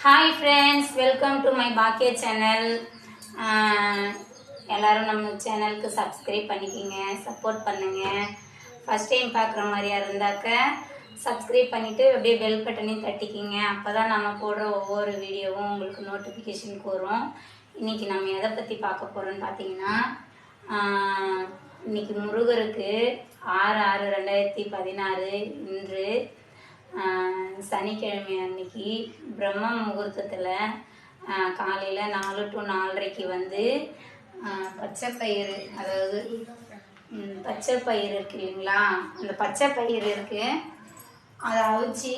Hi friends, welcome to my பாக்கிய channel. எல்லோரும் நம்ம சேனலுக்கு சப்ஸ்கிரைப் பண்ணிக்கிங்க, சப்போர்ட் பண்ணுங்கள். ஃபஸ்ட் டைம் பார்க்குற மாதிரியா இருந்தாக்க சப்ஸ்கிரைப் பண்ணிவிட்டு அப்படியே பெல் பட்டனையும் தட்டிக்கிங்க. அப்போ தான் நம்ம போடுற ஒவ்வொரு வீடியோவும் உங்களுக்கு நோட்டிஃபிகேஷனுக்கு வரும். இன்றைக்கி நம்ம எதை பற்றி பார்க்க போகிறோன்னு பார்த்தீங்கன்னா, இன்றைக்கி முருகருக்கு 6/6/2016 இன்று சனிக்கிழமை அன்னைக்கு பிரம்ம முகூர்த்தத்தில் காலையில் 4 to 4:30 வந்து பச்சைப்பயிறு, அதாவது பச்சைப்பயிறு இருக்கு இல்லைங்களா, அந்த பச்சைப்பயிறு இருக்குது, அதை அவிச்சு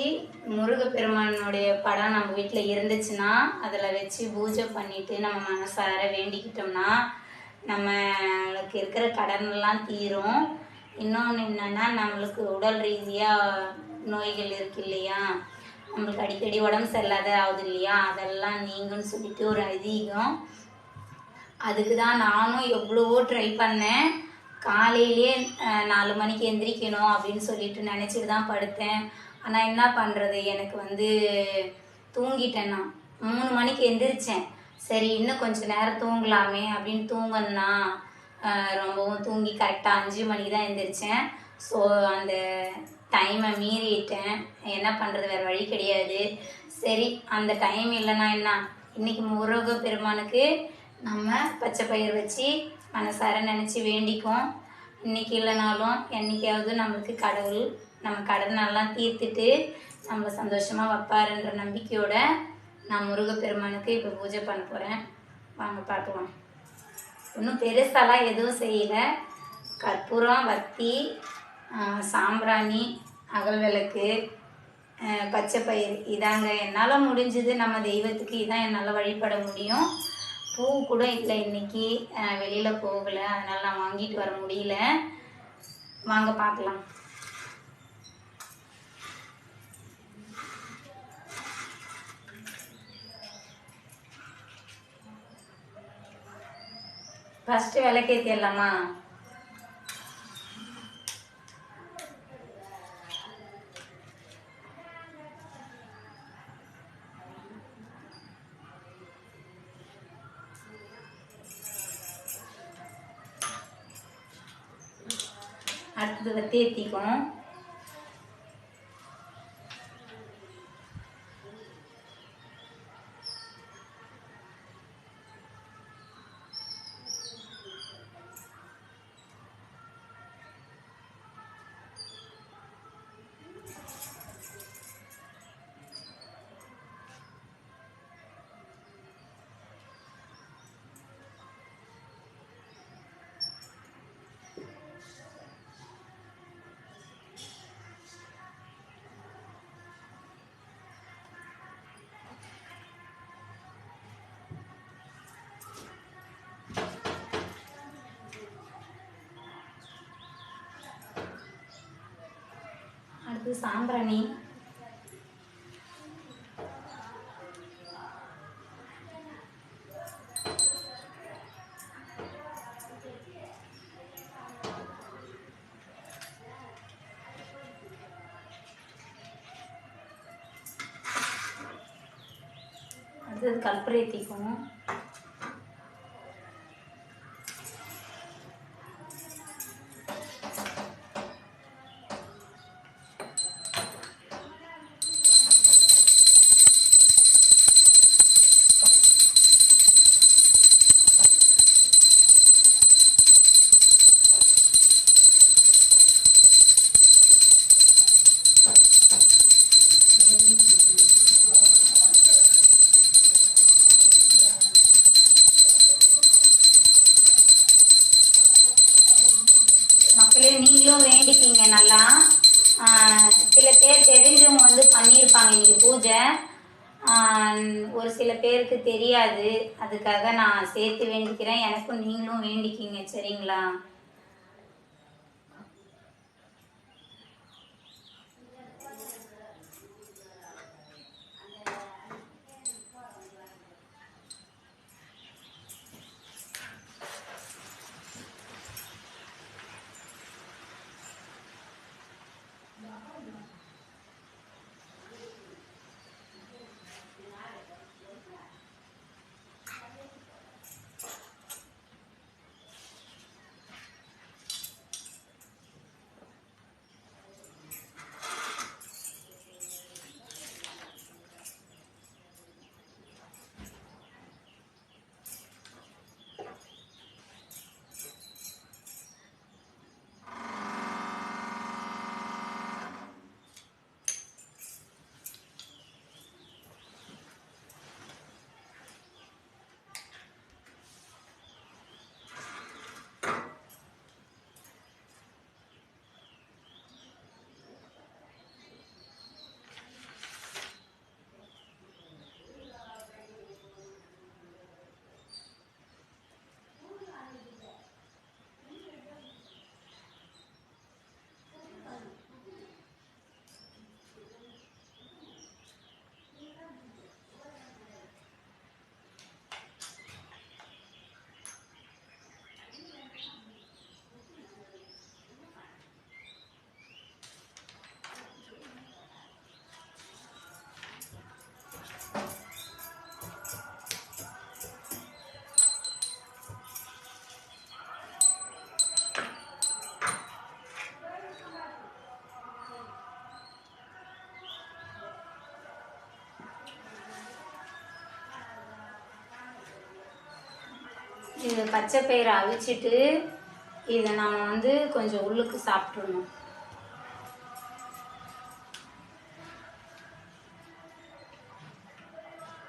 முருகப்பெருமானுடைய படம் நம்ம வீட்டில் இருந்துச்சுன்னா அதில் வச்சு பூஜை பண்ணிவிட்டு நம்ம மனசார வேண்டிக்கிட்டோம்னா நம்மளுக்கு இருக்கிற கடனெல்லாம் தீரும். இன்னொன்று என்னென்னா, நம்மளுக்கு உடல் ரீதியாக நோய்கள் இருக்கு இல்லையா, நம்மளுக்கு அடிக்கடி உடம்பு சரியில்லாத ஆகுது இல்லையா, அதெல்லாம் நீங்குன்னு சொல்லிட்டு ஒரு ஐதீகம். அதுக்கு தான் நானும் எவ்வளவோ ட்ரை பண்ணேன். காலையிலே 4 மணிக்கு எந்திரிக்கணும் அப்படின்னு சொல்லிட்டு நினச்சிட்டு தான் படுத்தேன். ஆனால் என்ன பண்ணுறது, எனக்கு வந்து தூங்கிட்டேன். நான் 3 மணிக்கு எந்திரிச்சேன். சரி, இன்னும் கொஞ்சம் நேரம் தூங்கலாமே அப்படின்னு தூங்கினா ரொம்பவும் தூங்கி கரெக்டாக 5 மணிக்கு தான் எந்திரிச்சேன். ஸோ அந்த டைமை மீறிட்டேன். என்ன பண்ணுறது, வேறு வழி கிடையாது. சரி, அந்த டைம் இல்லைன்னா என்ன, இன்றைக்கி முருக பெருமானுக்கு நம்ம பச்சை பயிர் வச்சு மனசார நினச்சி வேண்டிக்கும். இன்றைக்கி இல்லைனாலும் என்றைக்காவது நம்மளுக்கு கடவுள் நம்ம கடனெல்லாம் தீர்த்துட்டு நம்மளை சந்தோஷமாக வைப்பாருன்ற நம்பிக்கையோட நான் முருகப்பெருமானுக்கு இப்போ பூஜை பண்ண போகிறேன். வாங்க பார்க்கலாம். ஒன்றும் பெருசாலாம் எதுவும் செய்யலை. கற்பூரம், வத்தி, சாம்பிராணி, அகல் விளக்கு, பச்சைப்பயிறு, இதாங்க என்னால் முடிஞ்சது. நம்ம தெய்வத்துக்கு இதான் என்னால் வழிபட முடியும். பூ கூட இல்லை, இன்றைக்கி வெளியில் போகலை, அதனால் நான் வாங்கிட்டு வர முடியல. வாங்க பார்க்கலாம். ஃபஸ்ட்டு விளக்கேற்றிடலாமா? அடுத்தது வத்தி ஏற்றிக்கும். அடுத்து சாம்பிராணி. அடுத்தது கற்பூரம் ஏற்றிக்கும். மக்களே, நீங்களும் வேண்டிக்கிங்க நல்லா. சில பேர் தெரிஞ்சவங்க வந்து பண்ணியிருப்பாங்க இன்றைக்கி பூஜை. ஒரு சில பேருக்கு தெரியாது, அதுக்காக நான் சேர்த்து வேண்டிக்கிறேன். எனக்கும் நீங்களும் வேண்டிக்கிங்க, சரிங்களா? இது பச்சை பயிரை அவிச்சிட்டு இதை நம்ம வந்து கொஞ்சம் உள்ளுக்கு சாப்பிட்றணும்.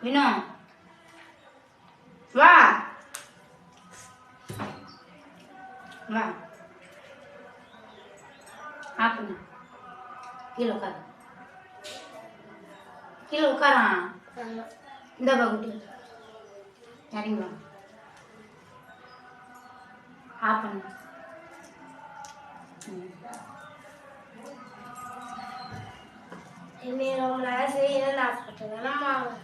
வினோ வா வா ஆப்புங்க. கீழே உட்காரு, கீழே உட்காரா. இந்த பகுட்டி சரிங்களா ஆப்பண்ணு. ரொம்ப நேரம் செய்யணும்னு ஆசைப்பட்டேன்.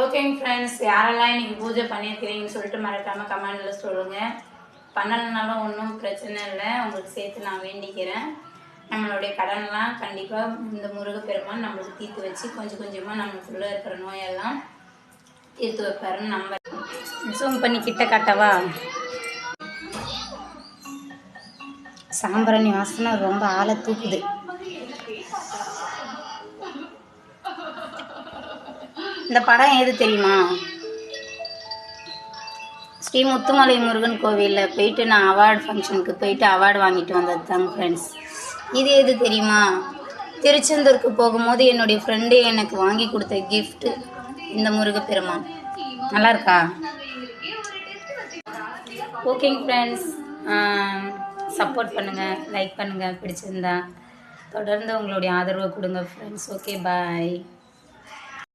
ஓகேங்க ஃப்ரெண்ட்ஸ், யாரெல்லாம் இன்றைக்கி பூஜை பண்ணியிருக்கிறீங்கன்னு சொல்லிட்டு மறக்காமல் கமெண்டில் சொல்லுங்கள். பண்ணலைனாலும் ஒன்றும் பிரச்சனை இல்லை, உங்களுக்கு சேர்த்து நான் வேண்டிக்கிறேன். நம்மளுடைய கடன்லாம் கண்டிப்பாக இந்த முருகப்பெருமான் நம்மளுக்கு தீர்த்து வச்சு கொஞ்சம் கொஞ்சமாக நம்மளுக்குள்ளே இருக்கிற நோயெல்லாம் தீர்த்து வைப்பாருன்னு நம்ப. ஜூம் பண்ணி கிட்ட காட்டவா? சாம்பிராணி வாசனை ரொம்ப ஆளை தூக்குது. இந்த படம் எது தெரியுமா? ஸ்ரீ முத்துமலை முருகன் கோவிலில் போயிட்டு நான் அவார்டு ஃபங்க்ஷனுக்கு போயிட்டு அவார்டு வாங்கிட்டு வந்தது தாங்க ஃப்ரெண்ட்ஸ். இது எது தெரியுமா? திருச்செந்தூருக்கு போகும்போது என்னுடைய ஃப்ரெண்டு எனக்கு வாங்கி கொடுத்த கிஃப்ட்டு இந்த முருகப்பெருமான். நல்லா இருக்கா? ஓகேங்க ஃப்ரெண்ட்ஸ், சப்போர்ட் பண்ணுங்கள், லைக் பண்ணுங்கள், பிடிச்சிருந்தா தொடர்ந்து உங்களுடைய ஆதரவை கொடுங்க ஃப்ரெண்ட்ஸ். ஓகே, பாய்.